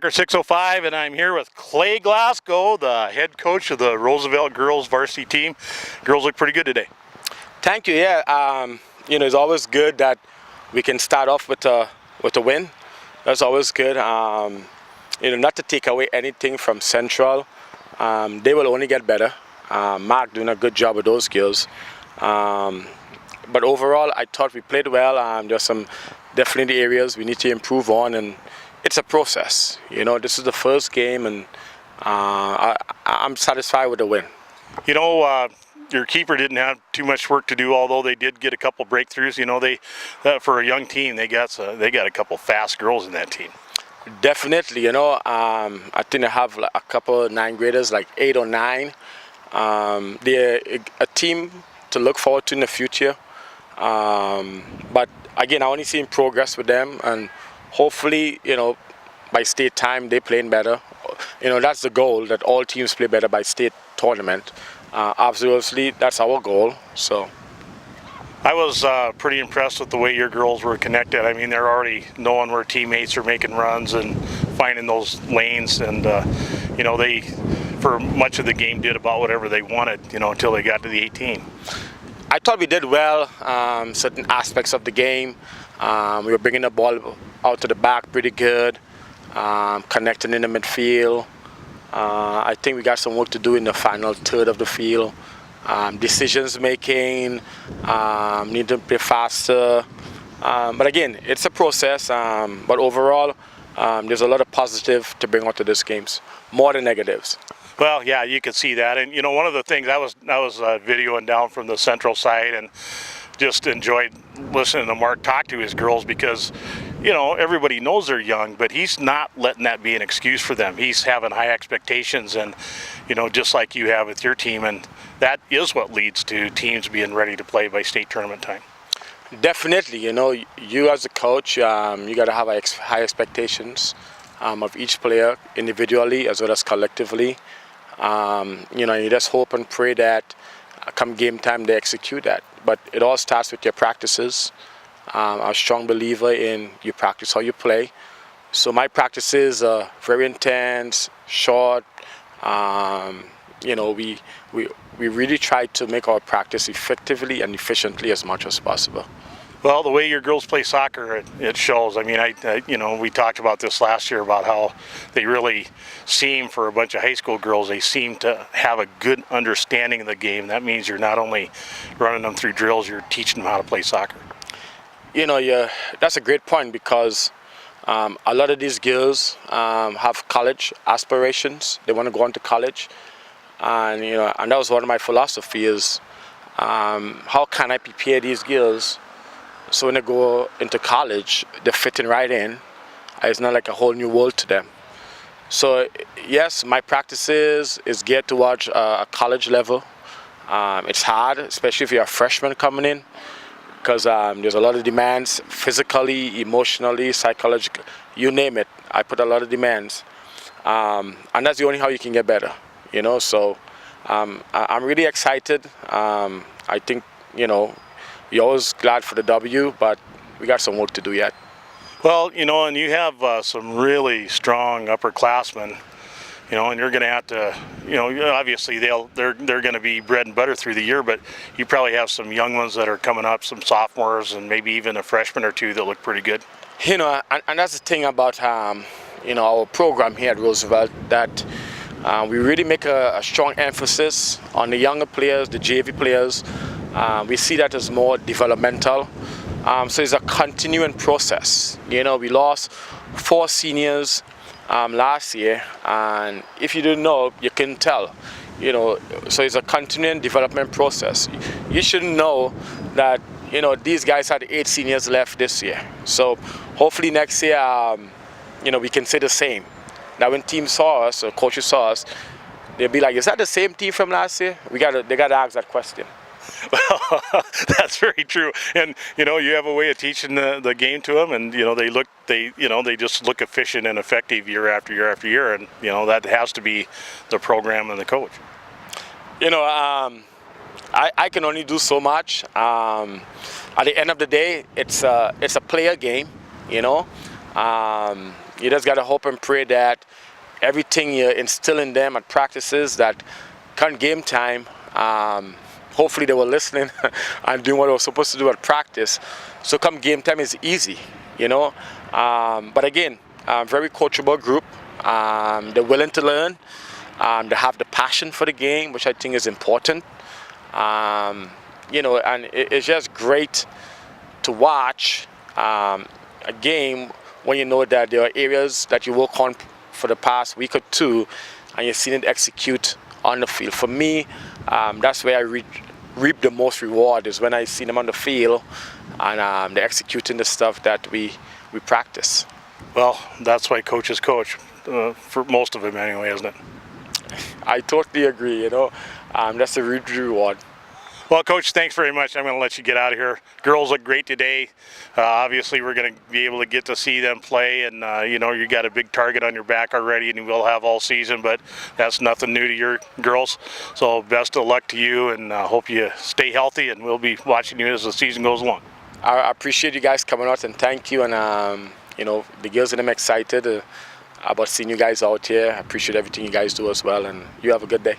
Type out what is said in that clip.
Soccer 605, and I'm here with Clay Glasgow, the head coach of the Roosevelt girls varsity team. Girls look pretty good today. Thank you. Yeah, it's always good that we can start off with a win. That's always good. Not to take away anything from Central. They will only get better. Mark doing a good job with those girls. But overall, I thought we played well. There's some definitely areas we need to improve on, and it's a process. This is the first game, and I'm satisfied with the win. Your keeper didn't have too much work to do, although they did get a couple breakthroughs. For a young team, they got a couple fast girls in that team. Definitely, I think they have a couple of 9th graders, like 8 or 9. They're a team to look forward to in the future. But again, I only seen progress with them, and hopefully, by state time, they're playing better. That's the goal, that all teams play better by state tournament. Obviously, that's our goal. So, I was pretty impressed with the way your girls were connected. I mean, they're already knowing where teammates are making runs and finding those lanes, and they, for much of the game, did about whatever they wanted, until they got to the 18. I thought we did well, certain aspects of the game. We were bringing the ball out to the back pretty good, connecting in the midfield. I think we got some work to do in the final third of the field. Decisions making, need to play faster. But again, it's a process. But overall, there's a lot of positive to bring out to these games, more than negatives. Well, yeah, you could see that, and one of the things I was videoing down from the Central side, and just enjoyed listening to Mark talk to his girls, because everybody knows they're young, but he's not letting that be an excuse for them. He's having high expectations, and just like you have with your team, and that is what leads to teams being ready to play by state tournament time. Definitely, you as a coach, you got to have high expectations of each player individually as well as collectively. You just hope and pray that come game time they execute that. But it all starts with your practices. I'm a strong believer in you practice how you play. So my practices are very intense, short. We really try to make our practice effectively and efficiently as much as possible. Well, the way your girls play soccer, it shows. I mean, we talked about this last year about how they really seem, for a bunch of high school girls, they seem to have a good understanding of the game. That means you're not only running them through drills, you're teaching them how to play soccer. That's a great point, because a lot of these girls have college aspirations. They want to go on to college, and and that was one of my philosophies. How can I prepare these girls so when they go into college, they're fitting right in? It's not like a whole new world to them. So yes, my practices is geared towards a college level. It's hard, especially if you're a freshman coming in, because there's a lot of demands, physically, emotionally, psychologically, you name it. I put a lot of demands, and that's the only how you can get better. So I'm really excited. I think you're always glad for the W, but we got some work to do yet. Well, and you have some really strong upperclassmen, and you're going to have to, obviously they're going to be bread and butter through the year, but you probably have some young ones that are coming up, some sophomores, and maybe even a freshman or two that look pretty good. And that's the thing about our program here at Roosevelt, that we really make a strong emphasis on the younger players, the JV players. We see that as more developmental. So it's a continuing process. We lost 4 seniors last year, and if you didn't know, you can tell. So it's a continuing development process. You should know that these guys had 8 seniors left this year. So hopefully next year, we can say the same. Now when teams saw us or coaches saw us, they'll be like, "Is that the same team from last year?" They got to ask that question. Well, that's very true, and you have a way of teaching the game to them, and they just look efficient and effective year after year after year, and that has to be the program and the coach. I can only do so much. At the end of the day, it's a player game. You just got to hope and pray that everything you instill in them at practices, that come game time, hopefully they were listening and doing what they were supposed to do at practice. So come game time is easy, you know. But again, very coachable group. They're willing to learn. They have the passion for the game, which I think is important. You know, and it's just great to watch a game when you know that there are areas that you work on for the past week or two, and you've seen it execute on the field. For me, that's where I reap the most reward, is when I see them on the field and they're executing the stuff that we practice. Well, that's why coaches coach, for most of them anyway, isn't it? I totally agree, you know. That's a real reward. Well, Coach, thanks very much. I'm going to let you get out of here. Girls look great today. Obviously, we're going to be able to get to see them play, and you know, you got a big target on your back already, and you will have all season, but that's nothing new to your girls. So best of luck to you, and hope you stay healthy, and we'll be watching you as the season goes along. I appreciate you guys coming out, and thank you. And you know, the girls and I'm excited about seeing you guys out here. I appreciate everything you guys do as well, and you have a good day.